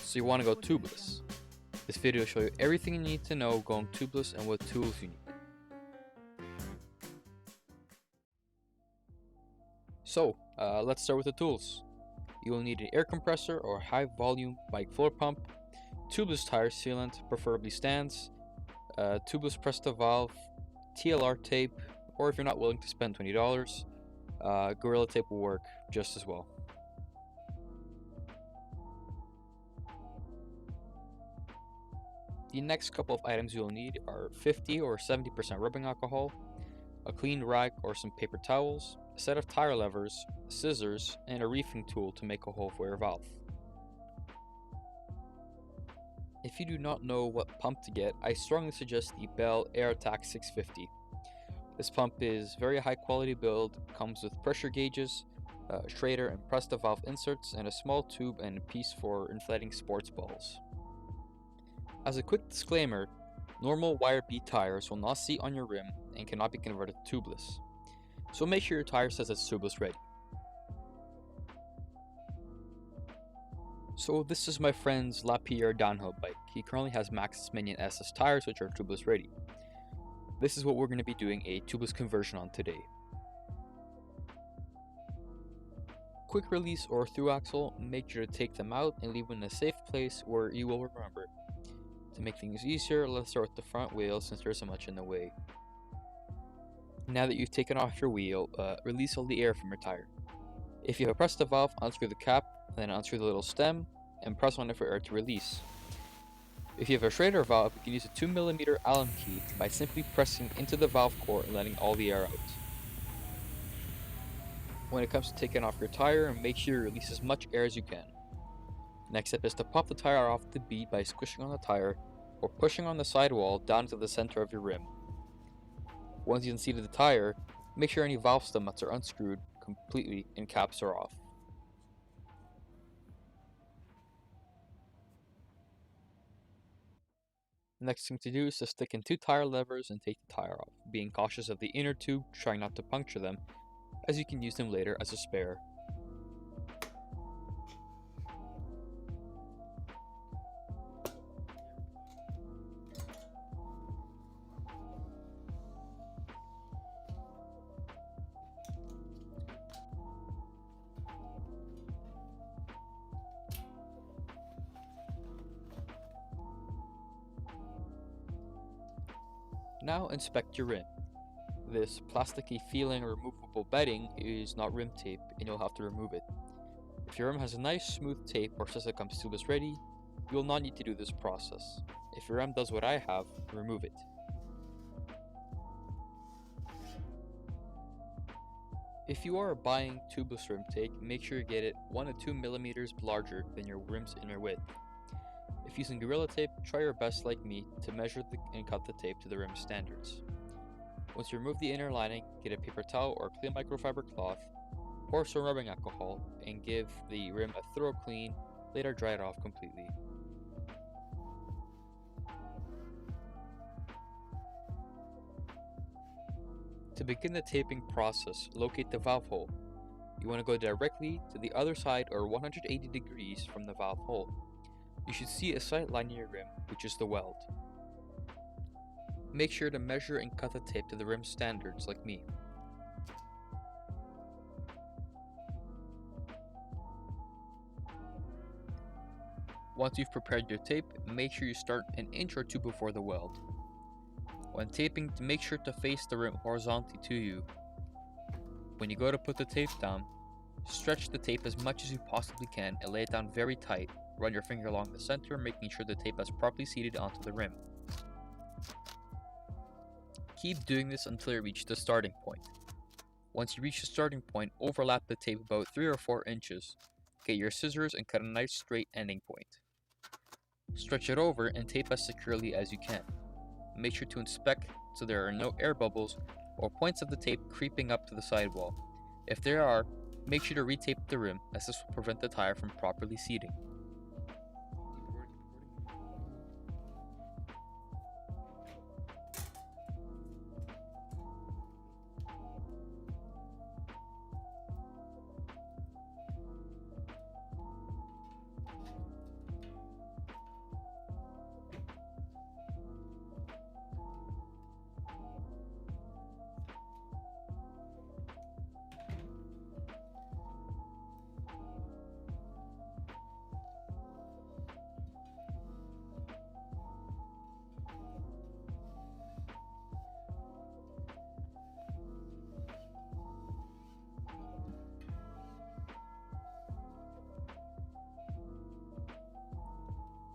so you want to go tubeless. This video will show you everything you need to know going tubeless and what tools you need. So, let's start with the tools. You will need an air compressor or high volume bike floor pump, tubeless tire sealant, preferably stands, tubeless Presto valve, TLR tape, or if you're not willing to spend $20, Gorilla tape will work just as well. The next couple of items you'll need are 50 or 70% rubbing alcohol, a clean rag or some paper towels, a set of tire levers, scissors, and a reefing tool to make a hole for your valve. If you do not know what pump to get, I strongly suggest the Bell Air Attack 650. This pump is very high quality build, comes with pressure gauges, Schrader and Presto valve inserts, and a small tube and a piece for inflating sports balls. As a quick disclaimer, normal wire bead tires will not seat on your rim and cannot be converted to tubeless, so make sure your tire says it's tubeless ready. So this is my friend's Lapierre downhill bike. He currently has Maxxis Minion SS tires which are tubeless ready. This is what we're going to be doing a tubeless conversion on today. Quick release or through axle, make sure to take them out and leave them in a safe place where you will remember. To make things easier, let's start with the front wheel since there isn't much in the way. Now that you've taken off your wheel, release all the air from your tire. If you have a Presto valve, unscrew the cap, then unscrew the little stem, and press on it for air to release. If you have a Schrader valve, you can use a 2mm Allen key by simply pressing into the valve core and letting all the air out. When it comes to taking off your tire, make sure you release as much air as you can. Next step is to pop the tire off the bead by squishing on the tire or pushing on the sidewall down to the center of your rim. Once you've unseated the tire, make sure any valve stem nuts are unscrewed completely and caps are off. The next thing to do is to stick in 2 tire levers and take the tire off, being cautious of the inner tube, trying not to puncture them, as you can use them later as a spare. Now inspect your rim. This plasticky feeling removable bedding is not rim tape and you'll have to remove it. If your rim has a nice smooth tape or says it comes tubeless ready, you will not need to do this process. If your rim does what I have, remove it. If you are buying tubeless rim tape, make sure you get it 1 to 2 millimeters larger than your rim's inner width. If using Gorilla tape, try your best like me to measure and cut the tape to the rim standards. Once you remove the inner lining, get a paper towel or clean microfiber cloth, pour some rubbing alcohol, and give the rim a thorough clean, later dry it off completely. To begin the taping process, locate the valve hole. You want to go directly to the other side or 180 degrees from the valve hole. You should see a sight line in your rim, which is the weld. Make sure to measure and cut the tape to the rim standards like me. Once you've prepared your tape, make sure you start an inch or 2 before the weld. When taping, make sure to face the rim horizontally to you. When you go to put the tape down, stretch the tape as much as you possibly can and lay it down very tight. Run your finger along the center, making sure the tape is properly seated onto the rim. Keep doing this until you reach the starting point. Once you reach the starting point, overlap the tape about 3 or 4 inches. Get your scissors and cut a nice straight ending point. Stretch it over and tape as securely as you can. Make sure to inspect so there are no air bubbles or points of the tape creeping up to the sidewall. If there are, make sure to retape the rim as this will prevent the tire from properly seating.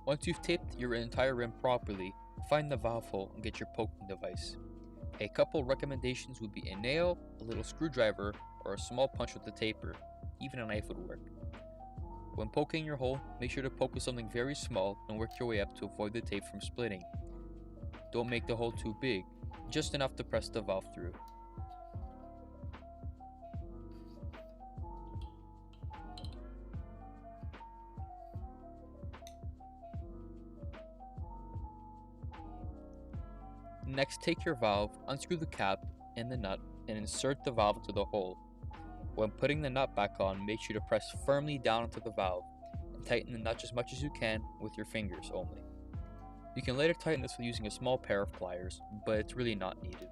Once you've taped your entire rim properly, find the valve hole and get your poking device. A couple recommendations would be a nail, a little screwdriver, or a small punch with a taper. Even a knife would work. When poking your hole, make sure to poke with something very small and work your way up to avoid the tape from splitting. Don't make the hole too big, just enough to press the valve through. Next, take your valve, unscrew the cap and the nut, and insert the valve into the hole. When putting the nut back on, make sure to press firmly down into the valve, and tighten the nut as much as you can with your fingers only. You can later tighten this with using a small pair of pliers, but it's really not needed.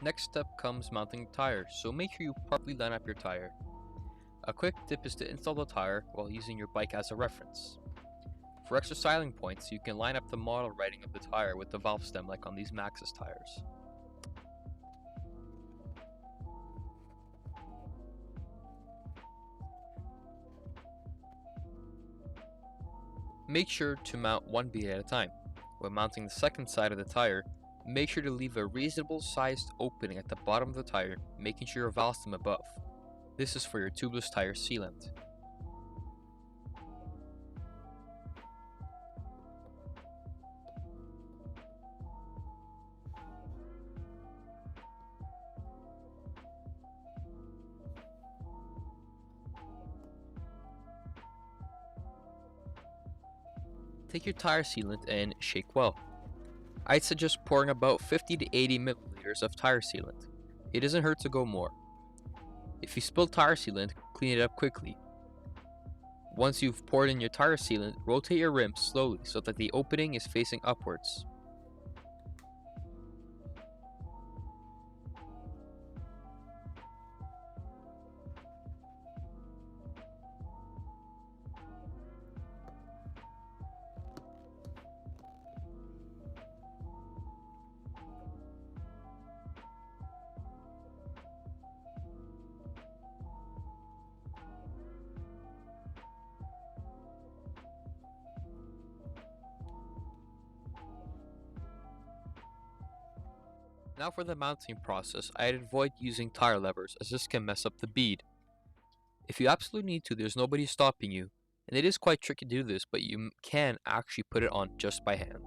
Next step comes mounting the tire, so make sure you properly line up your tire. A quick tip is to install the tire while using your bike as a reference. For extra styling points, you can line up the model rating of the tire with the valve stem like on these Maxxis tires. Make sure to mount one bead at a time. When mounting the second side of the tire, make sure to leave a reasonable sized opening at the bottom of the tire, making sure your valve stem above. This is for your tubeless tire sealant. Take your tire sealant and shake well. I'd suggest pouring about 50 to 80 milliliters of tire sealant. It doesn't hurt to go more. If you spill tire sealant, clean it up quickly. Once you've poured in your tire sealant, rotate your rim slowly so that the opening is facing upwards. Now for the mounting process, I'd avoid using tire levers as this can mess up the bead. If you absolutely need to, there's nobody stopping you, and it is quite tricky to do this, but you can actually put it on just by hand.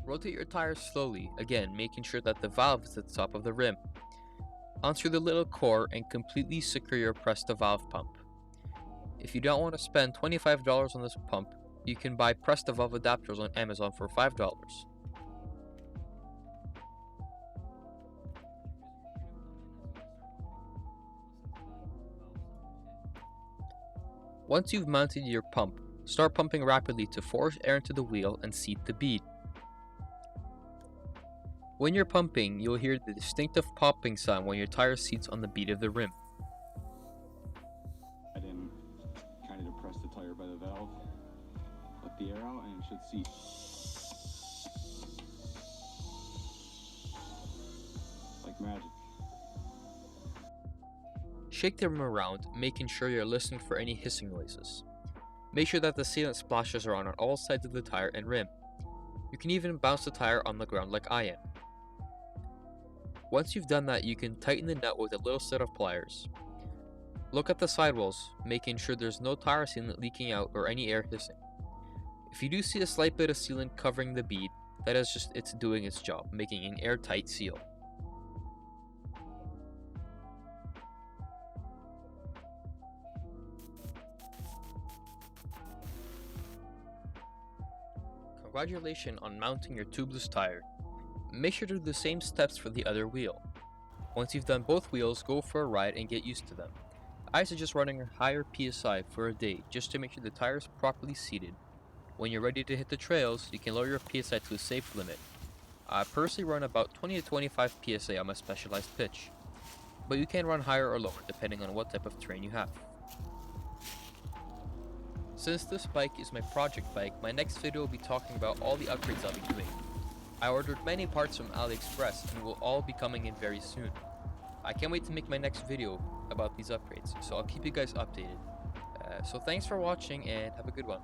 Rotate your tires slowly, again making sure that the valve is at the top of the rim. Unscrew the little core and completely secure your press to valve pump. If you don't want to spend $25 on this pump, you can buy press to valve adapters on Amazon for $5. Once you've mounted your pump, start pumping rapidly to force air into the wheel and seat the bead. When you're pumping, you'll hear the distinctive popping sound when your tire seats on the bead of the rim. I didn't kind of depress the tire by the valve, let the air out, and it should seat. Like magic. Shake the rim around, making sure you're listening for any hissing noises. Make sure that the sealant splashes are on all sides of the tire and rim. You can even bounce the tire on the ground like I am. Once you've done that, you can tighten the nut with a little set of pliers. Look at the sidewalls, making sure there's no tire sealant leaking out or any air hissing. If you do see a slight bit of sealant covering the bead, that is just it's doing its job, making an airtight seal. Congratulations on mounting your tubeless tire. Make sure to do the same steps for the other wheel. Once you've done both wheels, go for a ride and get used to them. I suggest running a higher PSI for a day just to make sure the tire is properly seated. When you're ready to hit the trails, you can lower your PSI to a safe limit. I personally run about 20 to 25 PSI on my specialized pitch, but you can run higher or lower depending on what type of terrain you have. Since this bike is my project bike, my next video will be talking about all the upgrades I'll be doing. I ordered many parts from AliExpress and will all be coming in very soon. I can't wait to make my next video about these upgrades, so I'll keep you guys updated. So thanks for watching and have a good one.